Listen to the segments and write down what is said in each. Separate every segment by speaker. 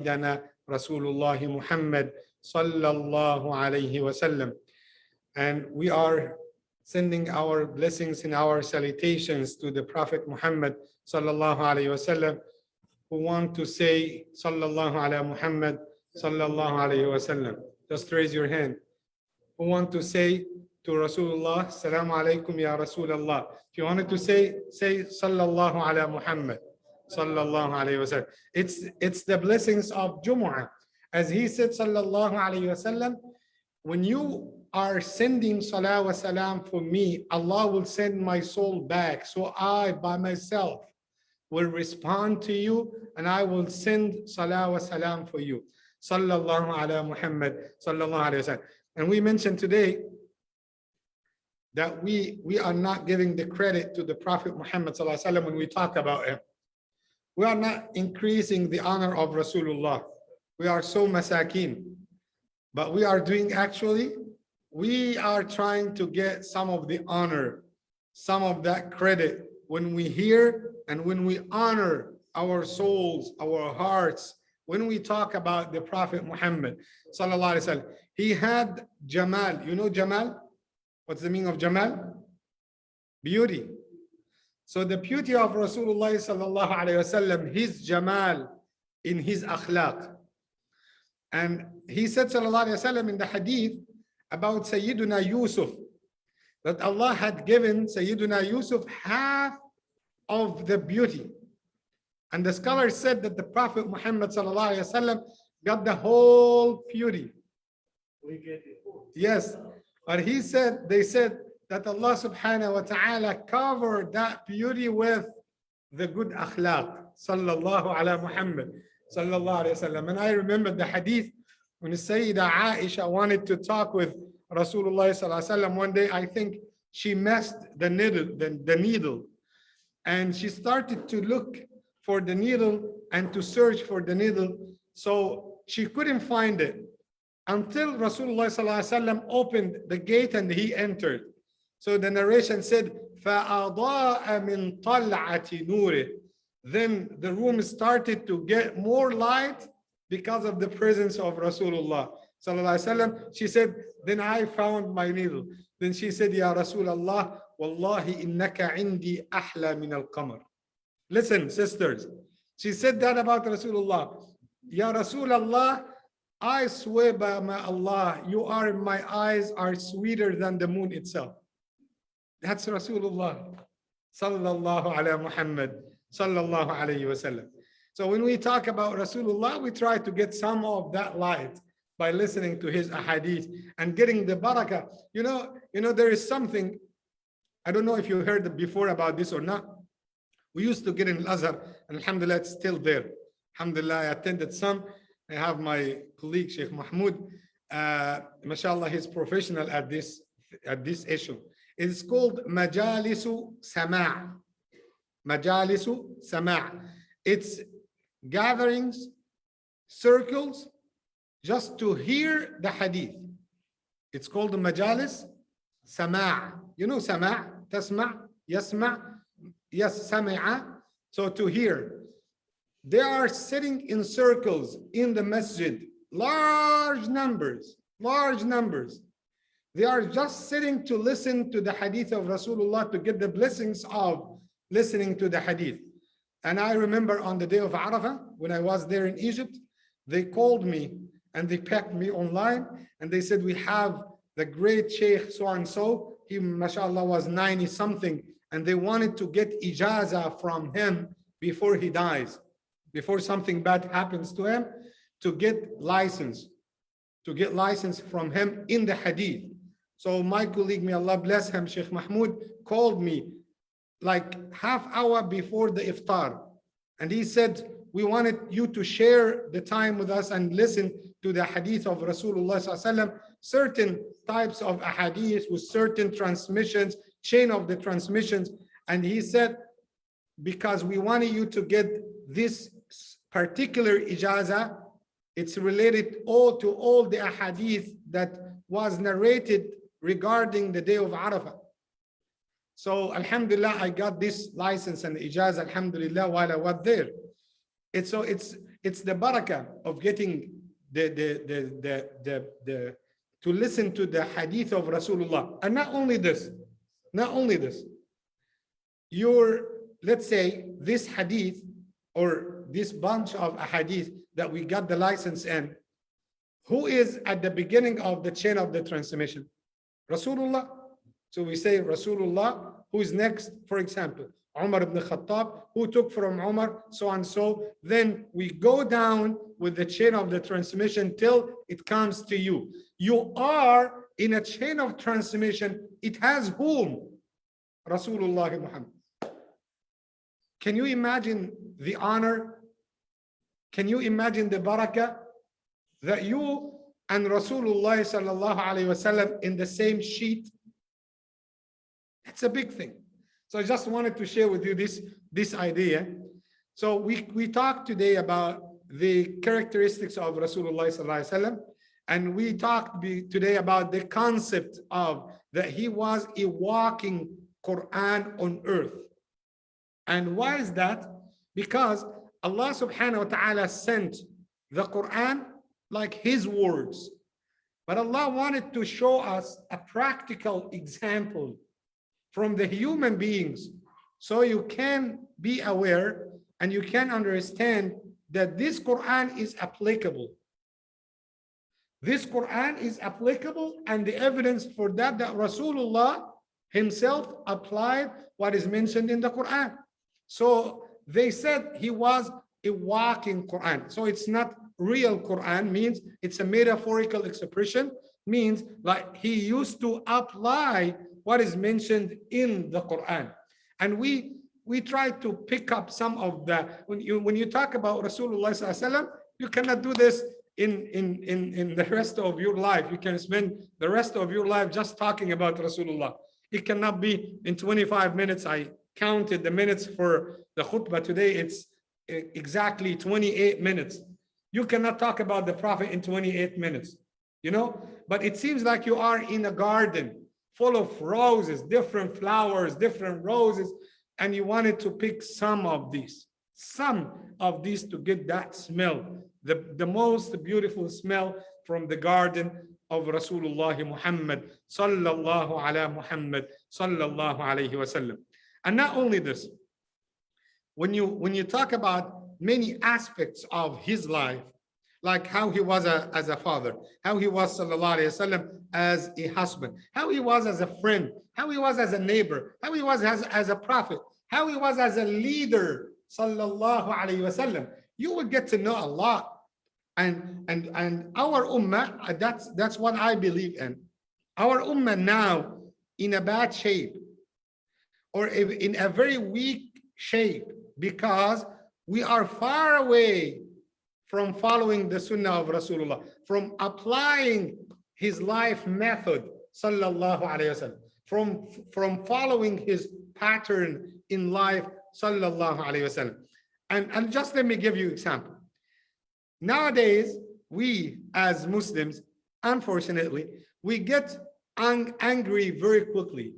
Speaker 1: سيدنا رسول الله محمد صلى الله عليه وسلم. And we are sending our blessings and our salutations to the Prophet Muhammad sallallahu alaihi wasallam, who want to say sallallahu ala Muhammad sallallahu alaihi wasallam. Just raise your hand. Who want to say to Rasulullah, Assalamu alaikum ya Rasulullah. If you wanted to say sallallahu ala Muhammad sallallahu alaihi wasallam. It's the blessings of Jumu'ah. As he said sallallahu alaihi wasallam, when you are sending salah wa salam for me, Allah will send my soul back. So I by myself will respond to you and I will send salah wa salam for you. Sallallahu ala Muhammad sallallahu alaihi wasallam. And we mentioned today that we are not giving the credit to the Prophet Muhammad sallallahu alaihi wasallam when we talk about him. We are not increasing the honor of Rasulullah. We are so masakin. But we are doing we are trying to get some of the honor, some of that credit when we hear and when we honor our souls, our hearts, when we talk about the Prophet Muhammad sallallahu alaihi wasallam. He had Jamal. You know Jamal? What's the meaning of Jamal? Beauty. So the beauty of Rasulullah sallallahu alaihi wasallam, his Jamal in his akhlaq. And he said sallallahu alaihi wasallam in the hadith about Sayyiduna Yusuf, that Allah had given Sayyiduna Yusuf half of the beauty. And the scholars said that the Prophet Muhammad sallallahu alaihi wasallam got the whole beauty.
Speaker 2: We get it.
Speaker 1: Yes, but they said that Allah subhanahu wa ta'ala covered that beauty with the good akhlaq. Sallallahu ala Muhammad sallallahu alayhi wasallam. And I remember the hadith when Sayyida Aisha wanted to talk with Rasulullah sallallahu alayhi wasallam one day. I think she missed the needle, and she started to look for the needle and to search for the needle. So she couldn't find it until Rasulullah sallallahu alayhi wasallam opened the gate and he entered. So the narration said, فَأَضَاءَ مِنْ طَلْعَةِ نُورِهِ. Then the room started to get more light because of the presence of Rasulullah sallallahu alaihi wasallam. She said, then I found my needle. Then she said, Ya Rasulullah, Wallahi innaka indi ahla min al-qamar. Listen, sisters. She said that about Rasulullah. Ya Rasulullah, I swear by my Allah, you are in my eyes are sweeter than the moon itself. That's Rasulullah sallallahu ala Muhammad sallallahu alayhi wasallam. So when we talk about Rasulullah, we try to get some of that light by listening to his ahadith and getting the barakah. You know, there is something, I don't know if you heard before about this or not. We used to get in Al-Azhar, and alhamdulillah, it's still there. Alhamdulillah, I attended some. I have my colleague, Sheikh Mahmoud. Mashallah, he's professional at this issue. It's called Majalisu Sama'. Majalisu Sama'. It's gatherings, circles, just to hear the hadith. It's called the Majalis Sama'. You know Sama', Tasma', Yasma', Yes, Sami'a. So to hear. They are sitting in circles in the masjid. Large numbers. They are just sitting to listen to the hadith of Rasulullah, to get the blessings of listening to the hadith. And I remember on the day of Arafah, when I was there in Egypt, they called me and they packed me online and they said, we have the great Sheikh so-and-so. He, mashallah, was 90 something. And they wanted to get ijazah from him before he dies, before something bad happens to him, to get license from him in the hadith. So my colleague, may Allah bless him, Sheikh Mahmoud, called me like half hour before the iftar. And he said, we wanted you to share the time with us and listen to the hadith of Rasulullah sallallahu alaihi wasallam, certain types of hadith with certain transmissions, chain of the transmissions. And he said, because we wanted you to get this particular ijazah, it's related to all the ahadith that was narrated regarding the day of Arafah. So alhamdulillah, I got this license and ijazah, alhamdulillah, while I was there. It's it's the barakah of getting the to listen to the hadith of Rasulullah. And not only this, let's say this hadith or this bunch of hadith that we got the license in, who is at the beginning of the chain of the transmission? Rasulullah. So we say Rasulullah. Who is next? For example, Umar ibn Khattab, who took from Umar, so and so. Then we go down with the chain of the transmission till it comes to you. You are in a chain of transmission. It has whom? Rasulullah Muhammad. Can you imagine the honor? Can you imagine the barakah that you and Rasulullah sallallahu alaihi wasallam in the same sheet? It's a big thing. So I just wanted to share with you this idea. So we talked today about the characteristics of Rasulullah sallallahu alaihi wasallam, and we talked today about the concept of that he was a walking Quran on earth. And why is that? Because Allah subhanahu wa ta'ala sent the Quran like his words. But Allah wanted to show us a practical example from the human beings, so you can be aware and you can understand that this Quran is applicable. This Quran is applicable, and the evidence for that Rasulullah himself applied what is mentioned in the Quran. So they said he was a walking Quran. So it's not real Quran, means it's a metaphorical expression, means like he used to apply what is mentioned in the Quran. And we try to pick up some of the, when you talk about Rasulullah sallallahu alaihi wasallam, you cannot do this in the rest of your life. You can spend the rest of your life just talking about Rasulullah. It cannot be in 25 minutes. I counted the minutes for the khutbah today. It's exactly 28 minutes. You cannot talk about the Prophet in 28 minutes, you know? But it seems like you are in a garden full of roses, different flowers, different roses, and you wanted to pick some of these to get that smell, the most beautiful smell from the garden of Rasulullah Muhammad sallallahu ala Muhammad sallallahu alayhi wasallam. And not only this, when you talk about many aspects of his life, like how he was as a father, how he was sallallahu alayhi wasallam as a husband, how he was as a friend, how he was as a neighbor, how he was as a prophet, how he was as a leader sallallahu alayhi wasallam, you will get to know a lot. And our ummah, that's what I believe in. Our ummah now in a bad shape, or in a very weak shape, because we are far away from following the sunnah of Rasulullah, from applying his life method, sallallahu alayhi wasallam, from following his pattern in life, sallallahu alayhi wasallam. And just let me give you an example. Nowadays, we as Muslims, unfortunately, we get angry very quickly.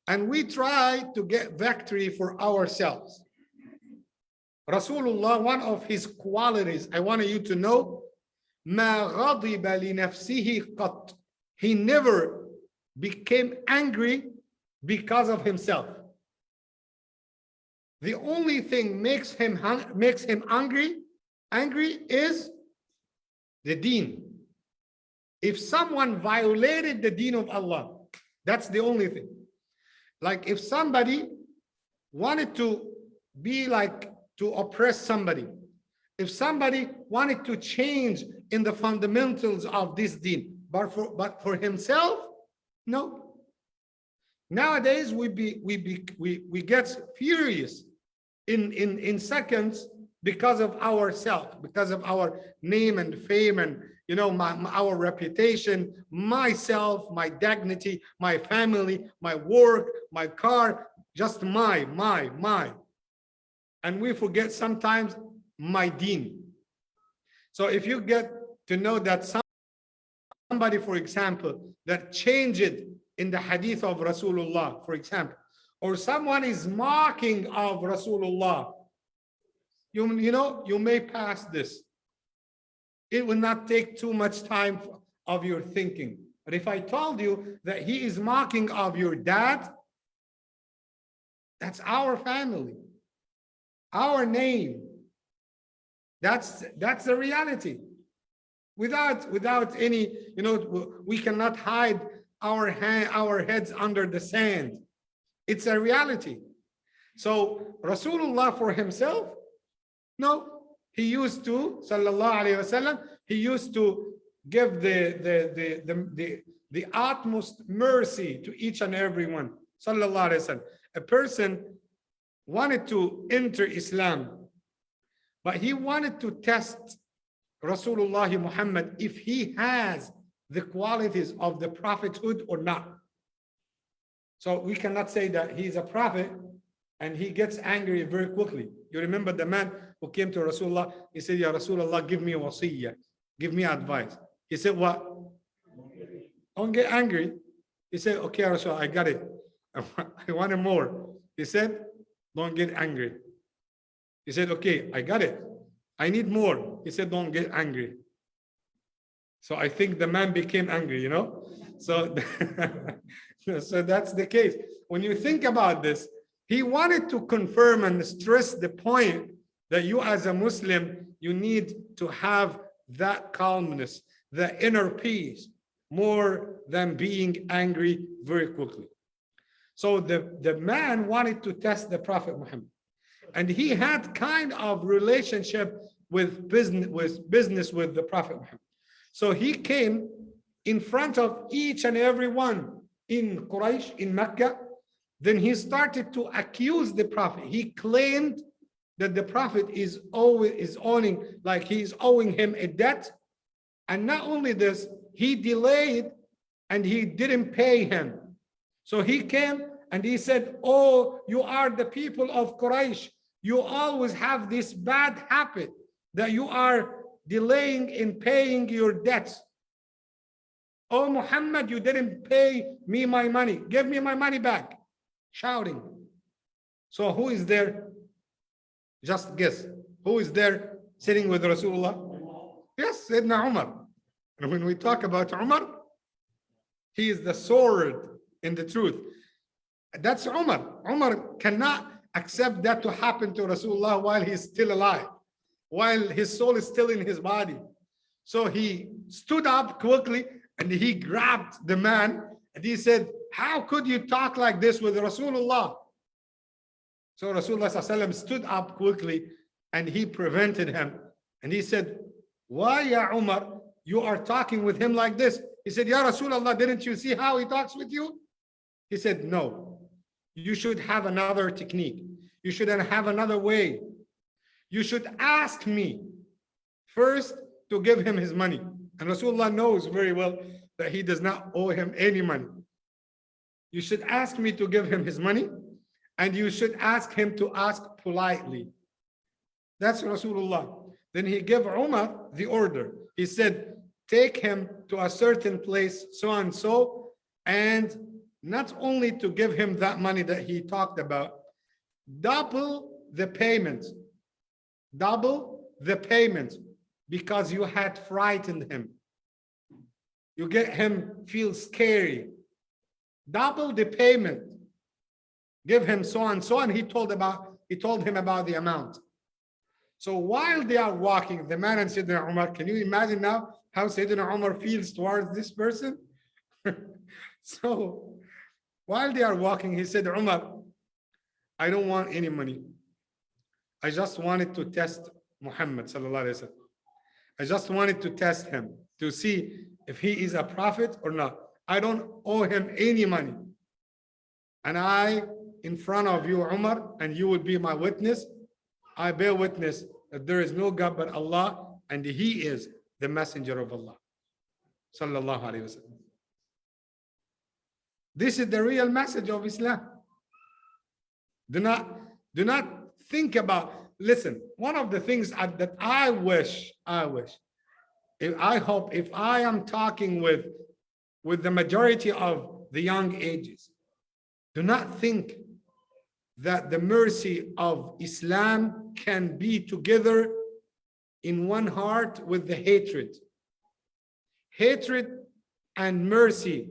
Speaker 1: And we try to get victory for ourselves. Rasulullah, one of his qualities, I want you to know, ما غضب لنفسه قط. He never became angry because of himself. The only thing makes him angry is the deen. If someone violated the deen of Allah, that's the only thing. Like if somebody wanted to be like to oppress somebody, if somebody wanted to change in the fundamentals of this deen, but for himself, no. Nowadays we get furious in seconds because of ourselves, because of our name and fame, and our reputation, myself, my dignity, my family, my work, my car, just my. And we forget sometimes my deen. So if you get to know that somebody, for example, that changed in the hadith of Rasulullah, for example, or someone is mocking of Rasulullah, You may pass this. It will not take too much time of your thinking. But if I told you that he is mocking of your dad, that's our family, our name. That's the reality. Without any, we cannot hide our heads under the sand. It's a reality. So Rasulullah for himself, no, he used to, sallallahu alaihi wasallam, he used to give the utmost mercy to each and every one, sallallahu alaihi wasallam. A person wanted to enter Islam, but he wanted to test Rasulullah Muhammad if he has the qualities of the prophethood or not. So we cannot say that he's a prophet and he gets angry very quickly. You remember the man who came to Rasulullah, he said, Ya Rasulullah, give me a wasiyah, give me advice. He said, what? Don't get angry. He said, okay, Rasulullah, I got it. I wanted more. He said, don't get angry. He said, okay, I got it. I need more. He said, don't get angry. So I think the man became angry, So, so that's the case. When you think about this, he wanted to confirm and stress the point that you as a Muslim, you need to have that calmness, the inner peace, more than being angry very quickly. So the man wanted to test the Prophet Muhammad. And he had kind of relationship with business with the Prophet Muhammad. So he came in front of each and every one in Quraysh, in Mecca. Then he started to accuse the Prophet. He claimed that the Prophet is owing, like he's owing him a debt. And not only this, he delayed and he didn't pay him. So he came and he said, oh, you are the people of Quraysh. You always have this bad habit that you are delaying in paying your debts. Oh, Muhammad, you didn't pay me my money. Give me my money back. Shouting. So who is there? Just guess. Who is there sitting with Rasulullah? Yes, Sayyidina Umar. And when we talk about Umar, he is the sword in the truth. That's Umar. Umar cannot accept that to happen to Rasulullah while he's still alive, while his soul is still in his body. So he stood up quickly and he grabbed the man and he said, how could you talk like this with Rasulullah? So Rasulullah stood up quickly and he prevented him. And he said, why, Ya Umar, you are talking with him like this? He said, Ya Rasulullah, didn't you see how he talks with you? He said, no, you should have another technique. You shouldn't have another way. You should ask me first to give him his money. And Rasulullah knows very well that he does not owe him any money. You should ask me to give him his money, and you should ask him to ask politely. That's Rasulullah. Then he gave Umar the order. He said, take him to a certain place, so and so, and not only to give him that money that he talked about, double the payment. Double the payment, because you had frightened him. You get him feel scary. Double the payment. Give him so and so, and he told him about the amount. So while they are walking, the man and Sayyidina Umar, can you imagine now how Sayyidina Umar feels towards this person? So while they are walking, he said, Umar, I don't want any money. I just wanted to test Muhammad sallallahu alaihi wasallam. I just wanted to test him to see if he is a prophet or not. I don't owe him any money. And I, in front of you, Umar, and you will be my witness, I bear witness that there is no God but Allah, and he is the messenger of Allah. Sallallahu alaihi wasallam. This is the real message of Islam. Do not think about, listen, one of the things that I hope if I am talking with the majority of the young ages, do not think that the mercy of Islam can be together in one heart with the hatred. Hatred and mercy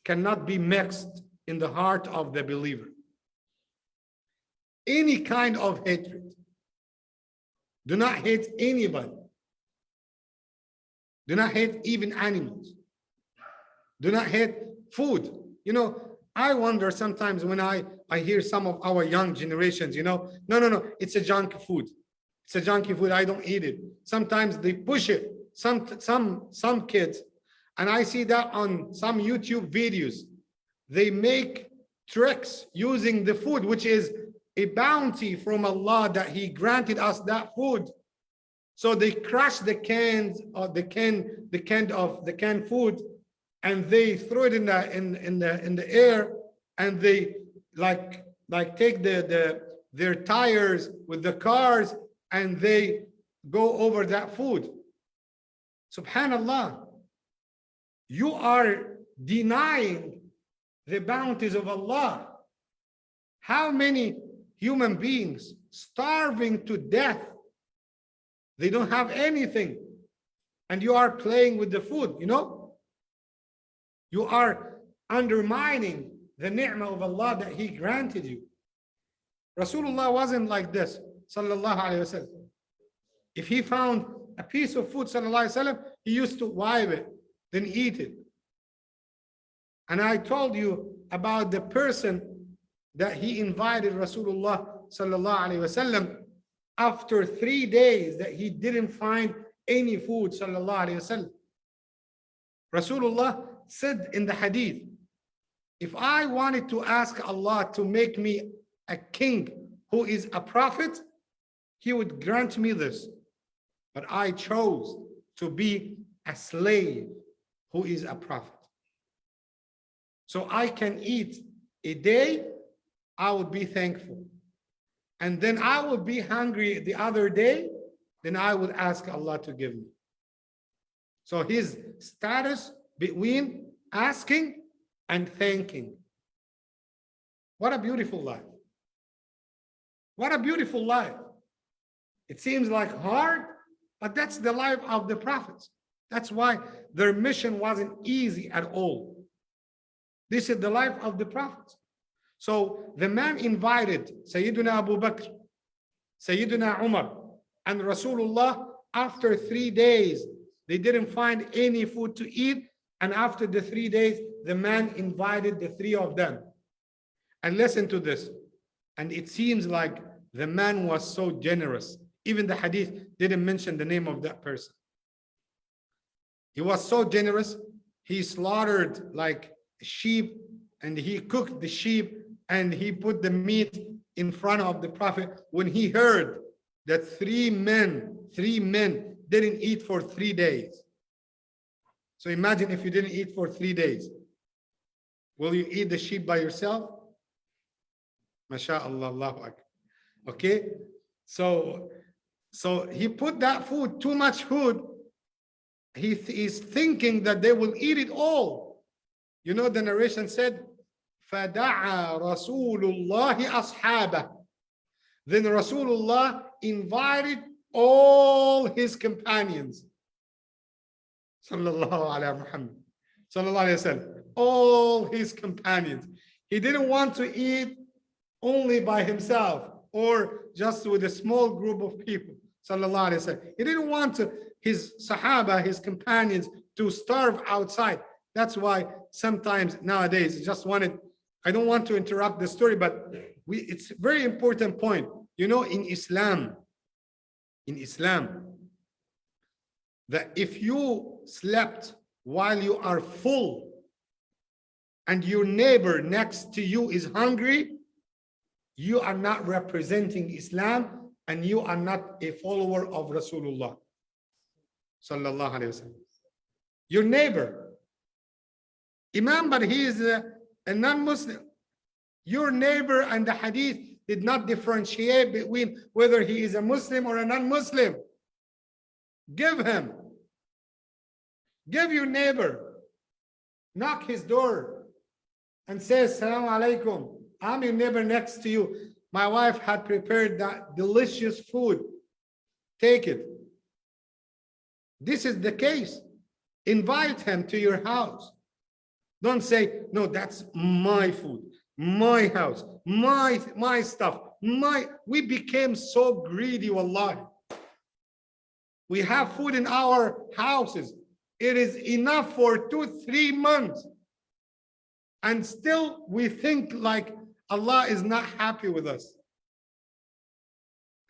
Speaker 1: cannot be mixed in the heart of the believer. Any kind of hatred. Do not hate anybody. Do not hate even animals. Do not hate food. You know, I wonder sometimes when I hear some of our young generations, no, it's a junk food. It's a junky food, I don't eat it. Sometimes they push it, some kids, and I see that on some YouTube videos. They make tricks using the food, which is a bounty from Allah that He granted us that food. So they crush the cans of the canned food, and they throw it in the air, and they like take their tires with the cars, and they go over that food. Subhanallah, you are denying the bounties of Allah. How many human beings starving to death? They don't have anything, and you are playing with the food, You are undermining the ni'mah of Allah that He granted you. Rasulullah wasn't like this, sallallahu alayhi wasallam. If he found a piece of food, sallallahu alayhi wasallam, he used to wipe it, then eat it. And I told you about the person that he invited Rasulullah sallallahu alayhi wasallam after 3 days that he didn't find any food, sallallahu alayhi wasallam. Rasulullah said in the hadith, if I wanted to ask Allah to make me a king who is a prophet, He would grant me this. But I chose to be a slave who is a prophet. So I can eat a day, I would be thankful. And then I would be hungry the other day, then I would ask Allah to give me. So his status between asking and thanking. What a beautiful life. What a beautiful life. It seems like hard, but that's the life of the prophets. That's why their mission wasn't easy at all. This is the life of the prophets. So the man invited Sayyidina Abu Bakr, Sayyidina Umar, and Rasulullah. After 3 days, they didn't find any food to eat. And after the 3 days, the man invited the three of them. And listen to this. And it seems like the man was so generous. Even the hadith didn't mention the name of that person. He was so generous. He slaughtered like sheep, and he cooked the sheep, and he put the meat in front of the Prophet. When he heard that three men didn't eat for 3 days. So imagine if you didn't eat for 3 days. Will you eat the sheep by yourself? MashaAllah, Allahu Akbar. Okay? So he put that food, too much food. He is thinking that they will eat it all. You know, the narration said, فَدَعَى رَسُولُ اللَّهِ أَصْحَابَهُ. Then Rasulullah invited all his companions. Sallallahu ala Muhammad. Sallallahu alayhi wa sallam. All his companions. He didn't want to eat only by himself or just with a small group of people. Sallallahu alayhi wa sallam. He didn't want his Sahaba, his companions, to starve outside. That's why sometimes nowadays, I don't want to interrupt the story, but it's a very important point. You know, in Islam, that if you slept while you are full and your neighbor next to you is hungry, you are not representing Islam and you are not a follower of Rasulullah sallallahu alaihi wasallam. Your neighbor, Imam, but he is a non-Muslim. Your neighbor, and the hadith did not differentiate between whether he is a Muslim or a non-Muslim. Give him. Give your neighbor. Knock his door and say, Assalamu alaikum. I'm your neighbor next to you. My wife had prepared that delicious food. Take it. This is the case. Invite him to your house. Don't say, no, that's my food, my house, my stuff, we became so greedy, wallahi. We have food in our houses. It is enough for 2-3 months. And still we think like Allah is not happy with us.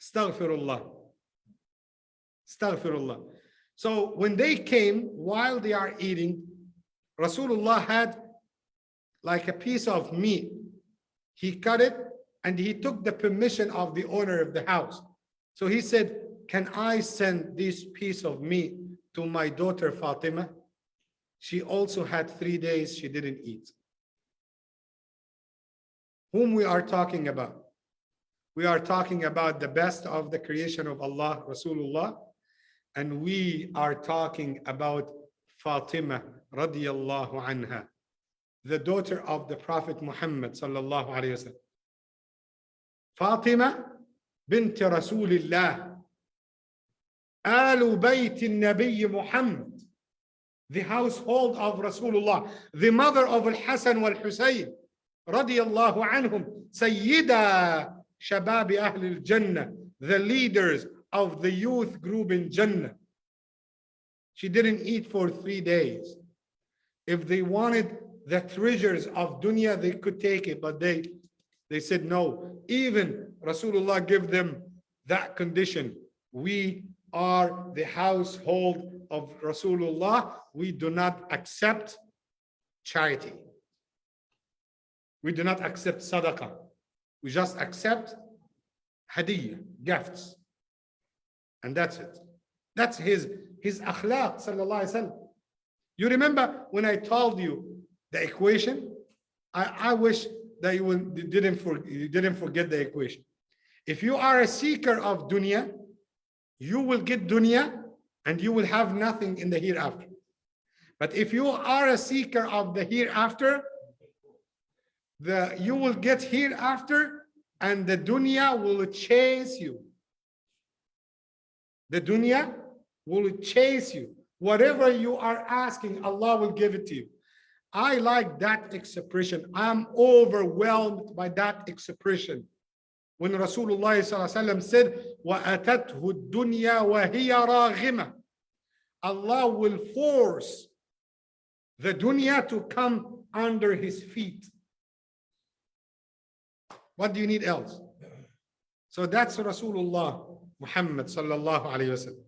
Speaker 1: Astaghfirullah. Astaghfirullah. So when they came, while they are eating, Rasulullah had like a piece of meat. He cut it and he took the permission of the owner of the house. So he said, can I send this piece of meat to my daughter Fatima? She also had 3 days she didn't eat. Whom we are talking about? We are talking about the best of the creation of Allah, Rasulullah, and we are talking about Fatima radiyallahu anha, the daughter of the Prophet Mohamed sallallahu alayhi wa sallam. Fatima bint Rasulillah, Alu Bayt al-Nabi Muhammad, the household of Rasulullah, the mother of Al-Hasan wal-Husayn radiyallahu anhum, Sayyida Shabab Ahl al-Jannah, the leaders of the youth group in Jannah. She didn't eat for 3 days. If they wanted the treasures of dunya, they could take it, but they said no. Even Rasulullah gave them that condition. We are the household of Rasulullah. We do not accept charity. We do not accept sadaqah. We just accept hadiyah, gifts. And that's it. That's his akhlaq, sallallahu alaihi wasallam. You remember when I told you the equation? I wish that you didn't forget the equation. If you are a seeker of dunya, you will get dunya and you will have nothing in the hereafter. But if you are a seeker of the hereafter, you will get hereafter and the dunya will chase you. The dunya will chase you. Whatever you are asking, Allah will give it to you. I like that expression. I'm overwhelmed by that expression. When Rasulullah ﷺ said, وَأَتَتْهُ الدُّنْيَا وَهِيَ رَاغِمَةٌ, Allah will force the dunya to come under his feet. What do you need else? So that's Rasulullah Muhammad sallallahu alayhi wa sallam.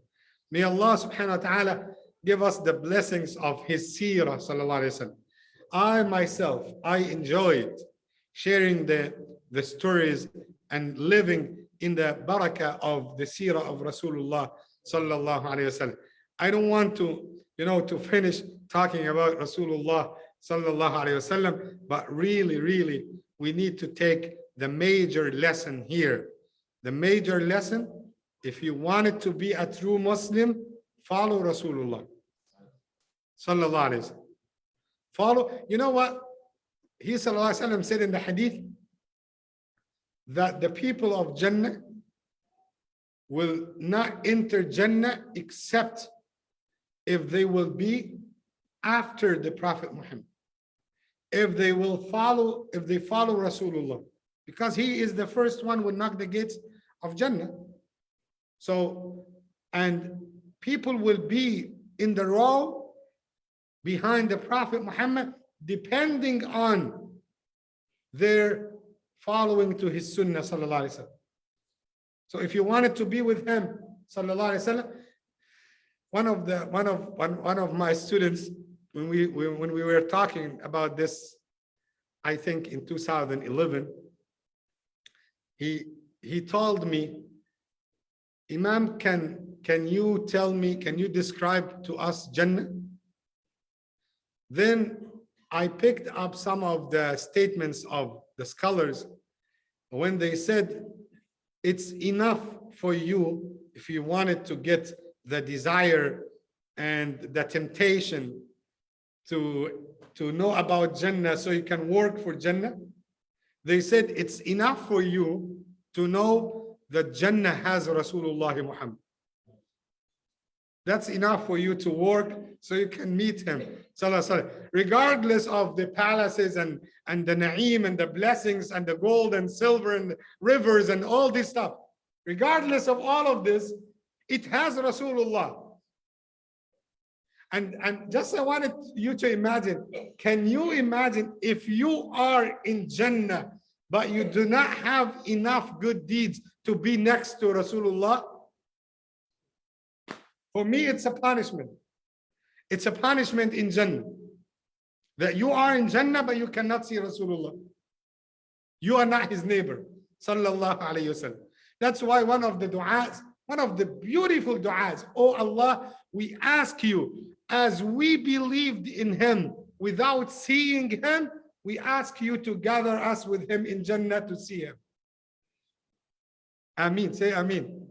Speaker 1: May Allah subhanahu wa ta'ala give us the blessings of his seerah sallallahu alayhi wa sallam. I myself, I enjoyed sharing the stories and living in the barakah of the seerah of Rasulullah sallallahu alayhi wa sallam. I don't want to finish talking about Rasulullah sallallahu alayhi wa sallam, but really, we need to take the major lesson here. The major lesson, if you wanted to be a true Muslim, follow Rasulullah sallallahu alayhi wa sallam. Follow, you know what? He sallallahu alayhi wa sallam said in the hadith that the people of Jannah will not enter Jannah except if they will be after the Prophet Muhammad. If they follow Rasulullah, because he is the first one who will knock the gates of Jannah. So, and people will be in the row behind the Prophet Muhammad, depending on their following to his sunnah sallallahu alaihi wasallam. So if you wanted to be with him sallallahu alaihi wasallam, one of my students, when we were talking about this, I think in 2011, he told me, Imam, can you describe to us Jannah? Then I picked up some of the statements of the scholars when they said it's enough for you, if you wanted to get the desire and the temptation to know about Jannah so you can work for Jannah. They said it's enough for you to know that Jannah has Rasulullah Muhammad. That's enough for you to work so you can meet him. Regardless of the palaces and the na'im and the blessings and the gold and silver and rivers and all this stuff. Regardless of all of this, it has Rasulullah. And just I wanted you to imagine, can you imagine if you are in Jannah, but you do not have enough good deeds to be next to Rasulullah? For me, it's a punishment. It's a punishment in Jannah. That you are in Jannah, but you cannot see Rasulullah. You are not his neighbor. Sallallahu alayhi wasallam. That's why one of the du'as, one of the beautiful du'as, oh Allah, we ask you, as we believed in him without seeing him, we ask you to gather us with him in Jannah to see him. Ameen. Say Ameen.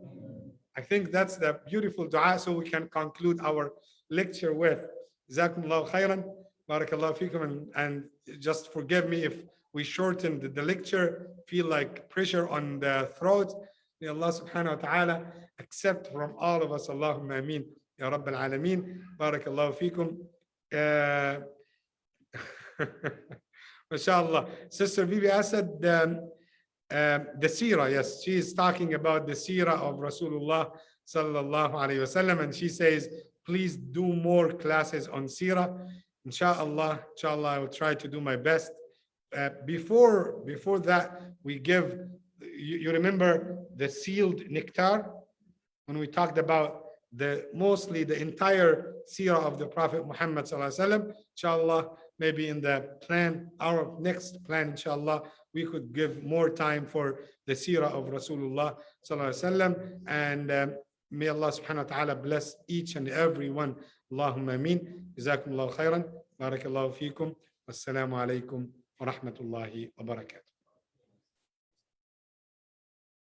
Speaker 1: I think that's the beautiful dua, so we can conclude our lecture with. Jazakumullahu khairan, barakallahu feekum, and just forgive me if we shortened the lecture, feel like pressure on the throat. May Allah subhanahu wa ta'ala accept from all of us. Allahumma ameen. Ya Rabb al-Alameen. Barakallahu feekum. MashaAllah. Sister Bibi Asad, the seerah, yes, she is talking about the seerah of Rasulullah sallallahu alayhi wasallam, and she says, please do more classes on seerah. Inshallah, I will try to do my best. Before that, we give, you remember the sealed nectar when we talked about mostly the entire seerah of the Prophet Mohamed sallallahu alaihi wasallam. Inshallah, maybe in the plan, our next plan, inshallah, we could give more time for the seerah of Rasulullah sallallahu alaihi wasallam. And may Allah subhanahu wa ta'ala bless each and every one. Allahumma ameen. Jazakumullahu khairan. Barakallahu feekum. Wassalamu alaikum wa rahmatullahi wa barakatuh.